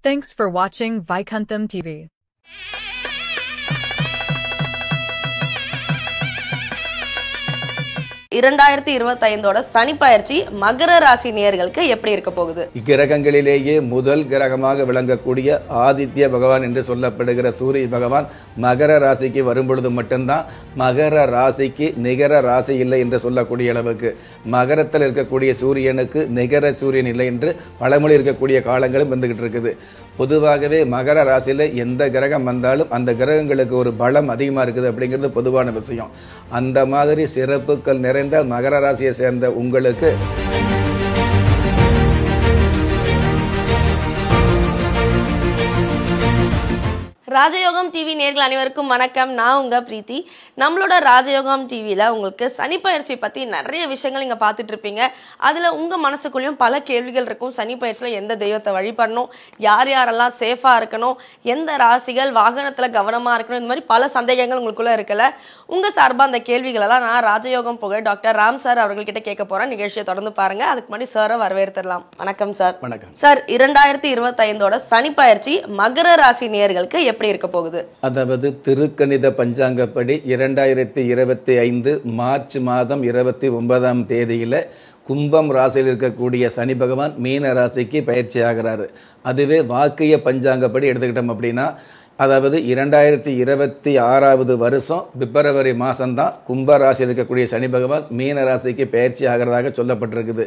Thanks for watching Vaikuntham TV. 2025 சனி பயிற்சி மகர ராசி நேயர்களுக்கு எப்படி இருக்க போகுது? கிரகங்களிலேயே முதல் கிரகமாக விளங்கக்கூடிய ஆதித்ய பகவான் என்று சொல்லப்படுகிற சூரிய பகவான் மகர ராசிக்கு வரும்பொழுது மட்டும்தான் மகர ராசிக்கு நிகர ராசி இல்லை என்று சொல்லக்கூடிய அளவுக்கு மகரத்தில் இருக்கக்கூடிய சூரியனுக்கு நிகர சூரியன் இல்லை என்று பழமொழி இருக்கக்கூடிய காலங்களும் வந்துகிட்டு இருக்குது. பொதுவாகவே மகர ராசியில எந்த கிரகம் வந்தாலும் அந்த கிரகங்களுக்கு ஒரு பலம் அதிகமா இருக்குது அப்படிங்கிறது பொதுவான விஷயம். அந்த மாதிரி சிறப்புகள் நிறைந்த மகர ராசியை சேர்ந்த உங்களுக்கு ராஜயோகம் டிவி நேயர்கள் அனைவருக்கும் வணக்கம். நான் உங்க பிரீத்தி. நம்மளோட ராஜயோகம் டிவியில் உங்களுக்கு சனி பயிற்சி பற்றி நிறைய விஷயங்கள் நீங்கள் பார்த்துட்டு இருப்பீங்க. அதில் உங்கள் மனசுக்குள்ளேயும் பல கேள்விகள் இருக்கும். சனி பயிற்சியில் எந்த தெய்வத்தை வழிபடணும், யார் யாரெல்லாம் சேஃபாக இருக்கணும், எந்த ராசிகள் வாகனத்தில் கவனமாக இருக்கணும், இந்த மாதிரி பல சந்தேகங்கள் உங்களுக்குள்ளே இருக்கல. உங்கள் சார்பாக அந்த கேள்விகளெல்லாம் நான் ராஜயோகம் புகழ் டாக்டர் ராம் சார் அவர்கள்கிட்ட கேட்க போகிறேன். நிகழ்ச்சியை தொடர்ந்து பாருங்கள். அதுக்கு முன்னாடி சாரை வரவேற்றுடலாம். வணக்கம் சார். வணக்கம் சார். 2025 சனி பயிற்சி மகர ராசி நேயர்களுக்கு எப்படி இருக்க போகுது? அதாவது திருக்கணித பஞ்சாங்கப்படி 2025 மார்ச் மாதம் 29ஆம் தேதியில கும்பம் ராசியில் இருக்கக்கூடிய சனி பகவான் மீன ராசிக்கு பயிற்சி ஆகிறாரு. அதுவே வாக்கிய பஞ்சாங்கப்படி எடுத்துக்கிட்டோம் அப்படின்னா அதாவது 2026வது வருஷம் பிப்ரவரி மாதம்தான் கும்ப ராசியில் இருக்கக்கூடிய சனி பகவான் மீன ராசிக்கு பயிற்சி ஆகிறதாக சொல்லப்பட்டிருக்குது.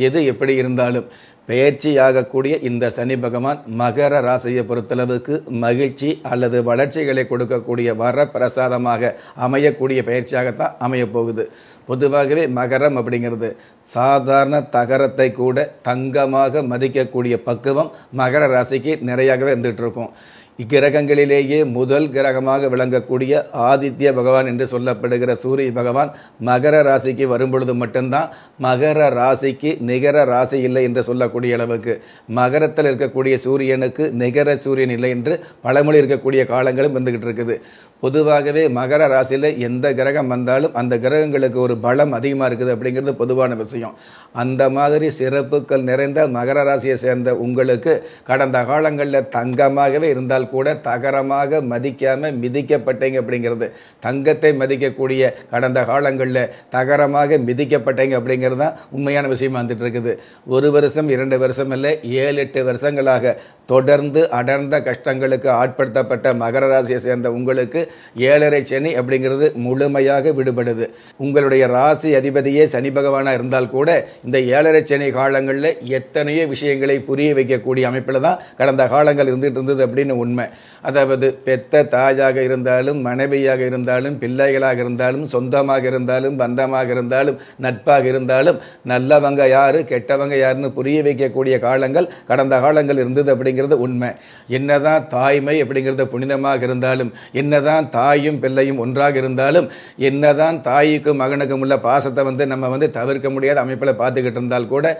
எது எப்படி இருந்தாலும் பயிற்சியாகக்கூடிய இந்த சனி பகவான் மகர ராசியை பொறுத்தளவுக்கு மகிழ்ச்சி அல்லது வளர்ச்சிகளை கொடுக்கக்கூடிய வரப்பிரசாதமாக அமையக்கூடிய பயிற்சியாகத்தான் அமையப்போகுது. பொதுவாகவே மகரம் அப்படிங்கிறது சாதாரண தகரத்தை கூட தங்கமாக மதிக்கக்கூடிய பக்குவம் மகர ராசிக்கு நிறையாகவே இருந்துகிட்டு இருக்கும். இக்கிரகங்களிலேயே முதல் கிரகமாக விளங்கக்கூடிய ஆதித்ய பகவான் என்று சொல்லப்படுகிற சூரிய பகவான் மகர ராசிக்கு வரும்பொழுது மட்டும்தான் மகர ராசிக்கு நிகர ராசி இல்லை என்று சொல்லக்கூடிய அளவுக்கு மகரத்தில் இருக்கக்கூடிய சூரியனுக்கு நிகர சூரியன் இல்லை என்று பழமொழி இருக்கக்கூடிய காலங்களும் வந்துகிட்டு இருக்குது. பொதுவாகவே மகர ராசியில் எந்த கிரகம் வந்தாலும் அந்த கிரகங்களுக்கு ஒரு பலம் அதிகமாக இருக்குது அப்படிங்கிறது பொதுவான விஷயம். அந்த மாதிரி சிறப்புகள் நிறைந்த மகர ராசியை சேர்ந்த உங்களுக்கு கடந்த காலங்களில் தங்கமாகவே இருந்தால் கூட தகரமாக மதிக்காம மிதிக்கப்பட்டீங்க அப்படிங்கிறது, தங்கத்தை மதிக்கக்கூடிய கடந்த காலங்களில் தகரமாக மிதிக்கப்பட்டீங்க அப்படிங்கிறது தான் உண்மையான விஷயமா வந்துட்டு இருக்குது. 1 வருஷம் 2 வருஷம் இல்லை 7-8 வருஷங்களாக தொடர்ந்து அடர்ந்த கஷ்டங்களுக்கு ஆட்படுத்தப்பட்ட மகர ராசியை சேர்ந்த உங்களுக்கு 7.5 சனி அப்படிங்கிறது முழுமையாக விடுபடுது. உங்களுடைய ராசி அதிபதியே சனி பகவானா இருந்தால் கூட இந்த 7.5 சனி காலங்களில் எத்தனையோ விஷயங்களை புரிய வைக்கக்கூடிய அமைப்பில் தான் கடந்த காலங்கள் இருந்துட்டு இருந்தது அப்படின்னு உண்மை. அதாவது பெத்த தாயாக இருந்தாலும் மனைவியாக இருந்தாலும் பிள்ளைகளாக இருந்தாலும் சொந்தமாக இருந்தாலும் பந்தமாக இருந்தாலும் நட்பாக இருந்தாலும் நல்லவங்க யாரு கெட்டவங்க யாருன்னு புரிய வைக்கக்கூடிய காலங்கள் கடந்த காலங்கள் இருந்தது அப்படிங்கிறது உண்மை. என்னதான் தாய்மை அப்படிங்கிறது புனிதமாக இருந்தாலும், என்னதான் தாயும் பிள்ளையும் ஒன்றாக இருந்தாலும், என்னதான் தாய்க்கும் மகனுக்கும் உள்ள பாசத்தை நம்ம தவிர்க்க முடியாத அமைப்பில் பார்த்துக்கிட்டு இருந்தால் கூட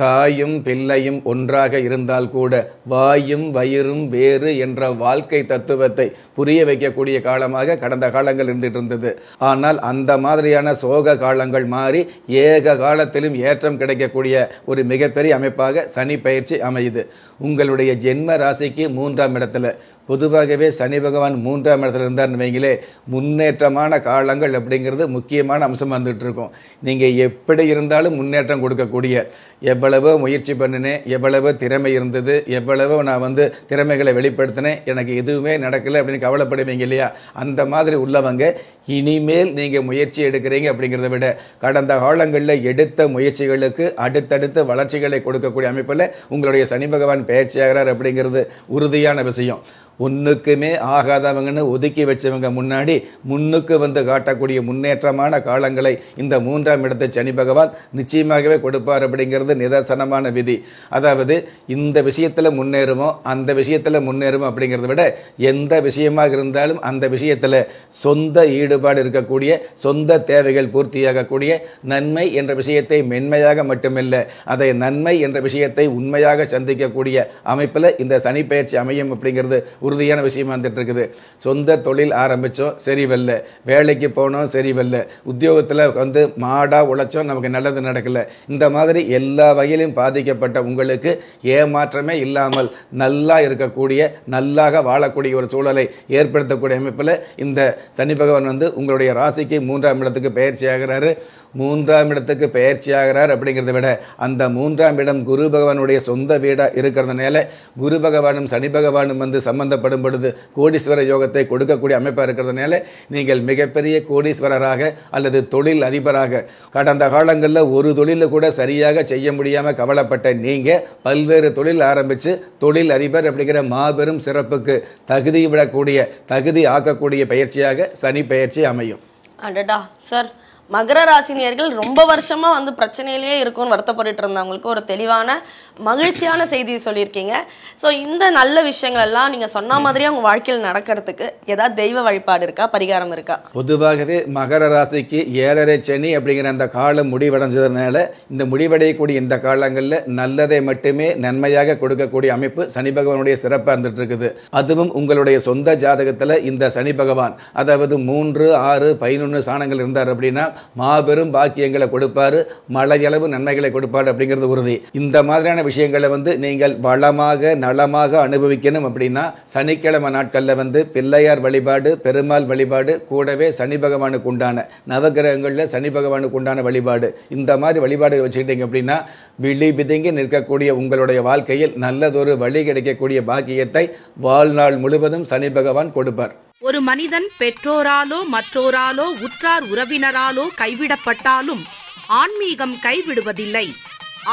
தாயும் பிள்ளையும் ஒன்றாக இருந்தால் கூட வாயும் வயிறும் வேறு என்ற வாழ்க்கை தத்துவத்தை புரிய வைக்கக்கூடிய காலமாக கடந்த காலங்கள் இருந்துட்டு இருந்தது. ஆனால் அந்த மாதிரியான சோக காலங்கள் மாறி ஏக காலத்திலும் ஏற்றம் கிடைக்கக்கூடிய ஒரு மிகப்பெரிய அமைப்பாக சனி பயிற்சி அமையுது. உங்களுடைய ஜென்ம ராசிக்கு 3ஆம் இடத்துல பொதுவாகவே சனி பகவான் 3ஆம் இடத்துல இருந்தார்னு வைங்களே முன்னேற்றமான காலங்கள் அப்படிங்கிறது முக்கியமான அம்சம் வந்துட்டு இருக்கும். நீங்கள் எப்படி இருந்தாலும் முன்னேற்றம் கொடுக்கக்கூடிய, எவ்வளவோ முயற்சி பண்ணினேன், எவ்வளவோ திறமை இருந்தது, எவ்வளவோ நான் திறமைகளை வெளிப்படுத்தினேன், எனக்கு எதுவுமே நடக்கலை அப்படின்னு கவலைப்படுவீங்க இல்லையா? அந்த மாதிரி உள்ளவங்க இனிமேல் நீங்கள் முயற்சி எடுக்கிறீங்க அப்படிங்கிறத விட கடந்த காலங்களில் எடுத்த முயற்சிகளுக்கு அடுத்தடுத்த வளர்ச்சிகளை கொடுக்கக்கூடிய அமைப்பில் உங்களுடைய சனி பகவான் பயிற்சியாகிறார் அப்படிங்கிறது உறுதியான விஷயம். ஒன்றுக்குமே ஆகாதவங்கன்னு ஒதுக்கி வச்சவங்க முன்னாடி முன்னுக்கு காட்டக்கூடிய முன்னேற்றமான காலங்களை இந்த 3ஆம் இடத்தை சனி பகவான் நிச்சயமாகவே கொடுப்பார் அப்படிங்கிறது நிதர்சனமான விதி. அதாவது இந்த விஷயத்தில் முன்னேறுமோ அந்த விஷயத்தில் முன்னேறுமோ அப்படிங்கிறத விட எந்த விஷயமாக இருந்தாலும் அந்த விஷயத்தில் சொந்த ஈடுபாடு இருக்கக்கூடிய, சொந்த தேவைகள் பூர்த்தியாகக்கூடிய, நன்மை என்ற விஷயத்தை மென்மையாக மட்டுமில்லை அதை நன்மை என்ற விஷயத்தை உண்மையாக சந்திக்கக்கூடிய அமைப்பில் இந்த சனி பயிற்சி அமையும் அப்படிங்கிறது உறுதியான விஷயமா வந்துட்டு இருக்குது. சொந்த தொழில் ஆரம்பித்தோம் சரி வரல, வேலைக்கு போனோம் சரி வரல, உத்தியோகத்தில் வந்து மாடா உழைச்சோம் நமக்கு நல்லது நடக்கல, இந்த மாதிரி எல்லா வகையிலும் பாதிக்கப்பட்ட உங்களுக்கு ஏமாற்றமே இல்லாமல் நல்லா இருக்கக்கூடிய நல்லாக வாழக்கூடிய ஒரு சூழலை ஏற்படுத்தக்கூடிய அமைப்பில் இந்த சனி பகவான் வந்து உங்களுடைய ராசிக்கு 3ஆம் இடத்துக்கு பயிற்சி ஆகிறாரு. 3ஆம் இடத்துக்கு பயிற்சி ஆகிறார் அப்படிங்கிறத விட அந்த 3ஆம் இடம் குரு பகவானுடைய சொந்த வீடாக இருக்கிறதுனால குரு பகவானும் சனி பகவானும் வந்து சம்பந்தப்படும் பொழுது கோடீஸ்வர யோகத்தை கொடுக்கக்கூடிய அமைப்பாக இருக்கிறதுனால நீங்கள் மிகப்பெரிய கோடீஸ்வரராக அல்லது தொழில் அதிபராக, கடந்த காலங்களில் ஒரு தொழில் கூட சரியாக செய்ய முடியாமல் கவலைப்பட்ட நீங்கள் பல்வேறு தொழில் ஆரம்பித்து தொழில் அதிபர் அப்படிங்கிற மாபெரும் சிறப்புக்கு தகுதி ஆக்கக்கூடிய பயிற்சியாக சனி பயிற்சி அமையும். அடடா சார், மகர ராசினியர்கள் ரொம்ப வருஷமா வந்து பிரச்சனையிலேயே இருக்கும்னு வருத்தப்பட்டு இருந்தவங்களுக்கு ஒரு தெளிவான மகிழ்ச்சியான செய்தியை சொல்லியிருக்கீங்க. ஸோ இந்த நல்ல விஷயங்கள் எல்லாம் நீங்க சொன்ன மாதிரியே உங்க வாழ்க்கையில் நடக்கிறதுக்கு ஏதாவது தெய்வ வழிபாடு இருக்கா, பரிகாரம் இருக்கா? பொதுவாகவே மகர ராசிக்கு 7.5 சனி அப்படிங்கிற அந்த காலம் முடிவடைஞ்சதுனால இந்த முடிவடையக்கூடிய இந்த காலங்களில் நல்லதை மட்டுமே நன்மையாக கொடுக்கக்கூடிய அமைப்பு சனி பகவானுடைய சிறப்பாக இருந்துட்டு இருக்குது. அதுவும் உங்களுடைய சொந்த ஜாதகத்தில் இந்த சனி பகவான் அதாவது 3, 6, 11 சாணங்கள் இருந்தார் அப்படின்னா மாபெரும் பாக்கியங்களை கொடுப்பாரு, மழையளவு நன்மைகளை கொடுப்பாரு அப்படிங்கிறது உறுதி. இந்த மாதிரியான விஷயங்களை வந்து நீங்கள் வளமாக நலமாக அனுபவிக்கணும் அப்படின்னா சனிக்கிழமை நாட்களில் வந்து பிள்ளையார் வழிபாடு, பெருமாள் வழிபாடு, கூடவே சனி பகவானுக்கு உண்டான நவகிரகங்களில் சனி பகவானுக்கு உண்டான வழிபாடு, இந்த மாதிரி வழிபாடு வச்சுக்கிட்டீங்க அப்படின்னா விழி பிதுங்கி நிற்கக்கூடிய உங்களுடைய வாழ்க்கையில் நல்லதொரு வழி கிடைக்கக்கூடிய பாக்கியத்தை வாழ்நாள் முழுவதும் சனி பகவான் கொடுப்பார். ஒரு மனிதன் பெற்றோராலோ மற்றோராலோ உற்றார் உறவினராலோ கைவிடப்பட்டாலும் ஆன்மீகம் கைவிடுவதில்லை.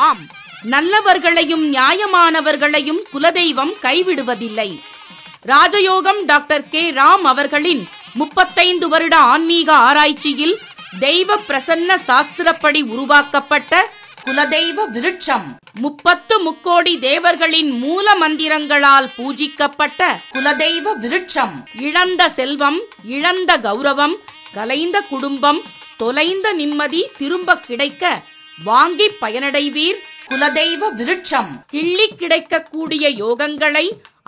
ஆம், நல்லவர்களையும் நியாயமானவர்களையும் குலதெய்வம் கைவிடுவதில்லை. ராஜயோகம் டாக்டர் கே ராம் அவர்களின் 35 வருட ஆன்மீக ஆராய்ச்சியில் தெய்வ பிரசன்ன சாஸ்திரப்படி உருவாக்கப்பட்ட குலதெய்வ விருட்சம், 30 முக்கோடி தேவர்களின் மூல மந்திரங்களால் பூஜிக்கப்பட்ட குலதெய்வ விருட்சம், இழந்த செல்வம், இழந்த கௌரவம், கலைந்த குடும்பம், தொலைந்த நிம்மதி திரும்ப கிடைக்க வாங்கி பயனடைவீர் குலதெய்வ விருட்சம், கிள்ளி கிடைக்கக்கூடிய யோகங்களை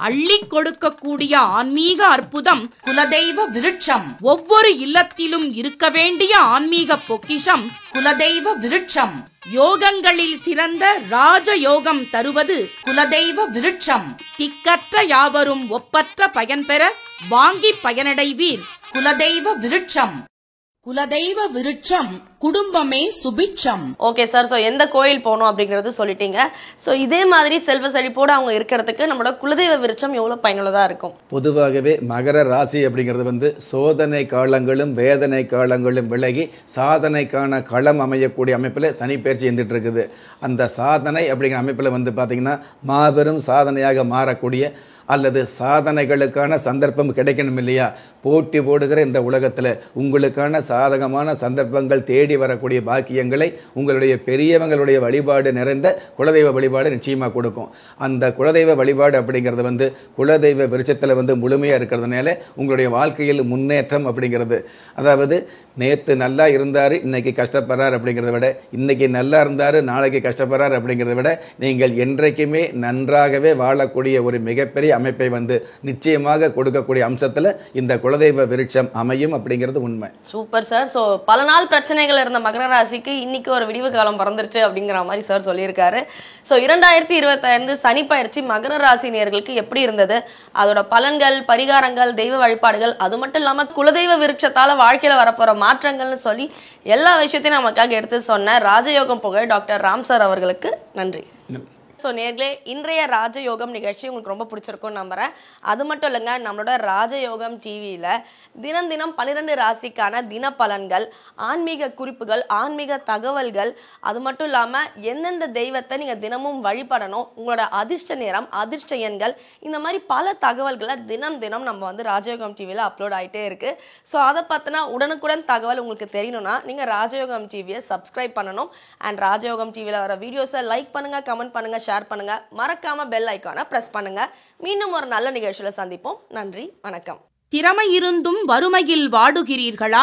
அள்ளி கொடுக்கக்கூடிய ஆன்மீக அற்புதம் குலதெய்வ விருட்சம், ஒவ்வொரு இல்லத்திலும் இருக்க வேண்டிய ஆன்மீக பொக்கிஷம் குலதெய்வ விருட்சம், யோகங்களில் சிறந்த ராஜயோகம் தருவது குலதெய்வ விருட்சம், திக்கற்ற யாவரும் ஒப்பற்ற பயன்பெற வாங்கி பயனடைவீர் குலதெய்வ விருட்சம். குலதெய்வ விருட்சம், குடும்பமே சுபிட்சம். ஓகே சார், ஸோ எந்த கோயில் போகணும் அப்படிங்கிறது சொல்லிட்டீங்க. ஸோ இதே மாதிரி செல்வ செழிப்போடு அவங்க இருக்கிறதுக்கு நம்மளோட குலதெய்வ விருட்சம் எவ்வளோ பயனுள்ளதாக இருக்கும்? பொதுவாகவே மகர ராசி அப்படிங்கிறது வந்து சோதனை காலங்களும் வேதனை காலங்களும் விலகி சாதனைக்கான களம் அமையக்கூடிய அமைப்பில் சனி பயிற்சி இருந்துட்டு இருக்குது. அந்த சாதனை அப்படிங்கிற அமைப்பில் வந்து பார்த்திங்கன்னா மாபெரும் சாதனையாக மாறக்கூடிய அல்லது சாதனைகளுக்கான சந்தர்ப்பம் கிடைக்கணும் இல்லையா? போட்டி போடுகிற இந்த உலகத்தில் உங்களுக்கான சாதகமான சந்தர்ப்பங்கள் தேடி வரக்கூடிய பாக்கியங்களை உங்களுடைய பெரியவங்களுடைய வழிபாடு நிறைந்த குலதெய்வ வழிபாடு நிச்சயமாக கொடுக்கும். அந்த குலதெய்வ வழிபாடு அப்படிங்கிறது வந்து குலதெய்வ விருட்சத்தில் வந்து முழுமையாக இருக்கிறதுனால உங்களுடைய வாழ்க்கையில் முன்னேற்றம் அப்படிங்கிறது, அதாவது நேற்று நல்லா இருந்தார் இன்னைக்கு கஷ்டப்படுறார் அப்படிங்கிறத விட இன்னைக்கு நல்லா இருந்தார் நாளைக்கு கஷ்டப்படுறார் அப்படிங்கிறத விட நீங்கள் என்றைக்குமே நன்றாகவே வாழக்கூடிய ஒரு மிகப்பெரிய அமைப்பை வந்து நிச்சயமாக கொடுக்கக்கூடிய அம்சத்தில் இந்த குலதெய்வ விருட்சம் அமையும் அப்படிங்கிறது உண்மை. Super sir. ஸோ பல நாள் பிரச்சனைகள் இருந்த மகர ராசிக்கு இன்னைக்கு ஒரு விடிவு காலம் பிறந்துருச்சு அப்படிங்கிற மாதிரி சார் சொல்லியிருக்காரு. ஸோ 2025 சனி பயிற்சி மகர ராசி நேயர்களுக்கு எப்படி இருந்தது, அதோட பலன்கள், பரிகாரங்கள், தெய்வ வழிபாடுகள், அது மட்டும் இல்லாமல் குலதெய்வ விருட்சத்தால் வாழ்க்கையில் வரப்போகிற மாற்றங்கள்னு சொல்லி எல்லா விஷயத்தையும் நமக்காக எடுத்து சொன்ன ராஜயோகம் புகழ் டாக்டர் ராம் சார் அவர்களுக்கு நன்றி. ஸோ நேர்களே, இன்றைய ராஜயோகம் நிகழ்ச்சி உங்களுக்கு ரொம்ப பிடிச்சிருக்கும்னு நம்புகிறேன். அது மட்டும் இல்லைங்க, நம்மளோட ராஜயோகம் டிவியில் தினம் தினம் 12 ராசிக்கான தின பலன்கள், ஆன்மீக குறிப்புகள், ஆன்மீக தகவல்கள், அது மட்டும் இல்லாமல் எந்தெந்த தெய்வத்தை நீங்கள் தினமும் வழிபடணும், உங்களோட அதிர்ஷ்ட நேரம், அதிர்ஷ்ட எண்கள், இந்த மாதிரி பல தகவல்களை தினம் தினம் நம்ம வந்து ராஜயோகம் டிவியில் அப்லோட் ஆகிட்டே இருக்குது. ஸோ அதை பார்த்தினா உடனுக்குடன் தகவல் உங்களுக்கு தெரியணும்னா நீங்கள் ராஜயோகம் டிவியை சப்ஸ்கிரைப் பண்ணணும். அண்ட் ராஜயோகம் டிவியில் வர வீடியோஸை லைக் பண்ணுங்கள், கமெண்ட் பண்ணுங்கள், ஷேர் பண்ணுங்க, மறக்காம பெல் ஐகானை பிரஸ் பண்ணுங்க. மீண்டும் ஒரு நல்ல நிகழ்ச்சியில சந்திப்போம். நன்றி, வணக்கம். திறமை இருந்தும் வறுமையில் வாடுகிறீர்களா?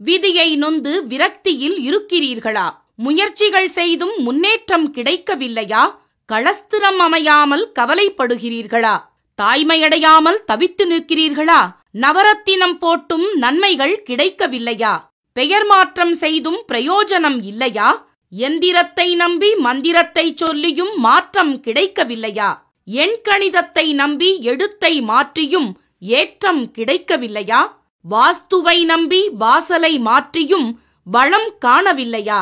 விதியை நொந்து விரக்தியில் இருக்கிறீர்களா? முயற்சிகள் செய்தும் முன்னேற்றம் கிடைக்கவில்லையா? களஸ்திரம் அமையாமல் கவலைப்படுகிறீர்களா? தாய்மையடையாமல் தவித்து நிற்கிறீர்களா? நவரத்தினம் போட்டும் நன்மைகள் கிடைக்கவில்லையா? பெயர் மாற்றம் செய்தும் பிரயோஜனம் இல்லையா? எந்திரத்தை நம்பி மந்திரத்தை சொல்லியும் மாற்றம் கிடைக்கவில்லையா? எண்கணிதத்தை நம்பி எழுத்தை மாற்றியும் ஏற்றம் கிடைக்கவில்லையா? வாஸ்துவை நம்பி வாசலை மாற்றியும் வளம் காணவில்லையா?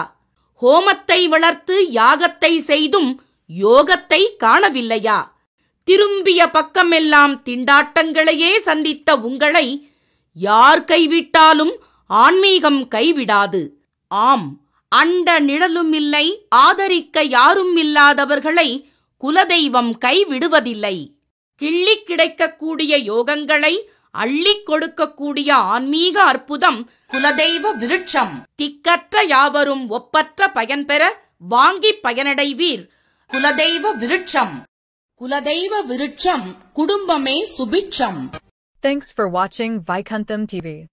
ஹோமத்தை வளர்த்து யாகத்தை செய்தும் யோகத்தை காணவில்லையா? திரும்பிய பக்கமெல்லாம் திண்டாட்டங்களையே சந்தித்த உங்களை யார் கைவிட்டாலும் ஆன்மீகம் கைவிடாது. ஆம், அண்ட நிழலும் இல்லை, ஆதரிக்க யாரும் இல்லாதவர்களை குலதெய்வம் கைவிடுவதில்லை. கிள்ளி கிடைக்கக்கூடிய யோகங்களை அள்ளிக் கொடுக்கக்கூடிய ஆன்மீக அற்புதம் குலதெய்வ விருட்சம். திக்கற்ற யாவரும் ஒப்பற்ற பயன்பெற வாங்கி பயனடைவீர். குலதெய்வ விருட்சம். குலதெய்வ விருட்சம். குடும்பமே சுபிட்சம். Thanks for watching Vaikuntham TV.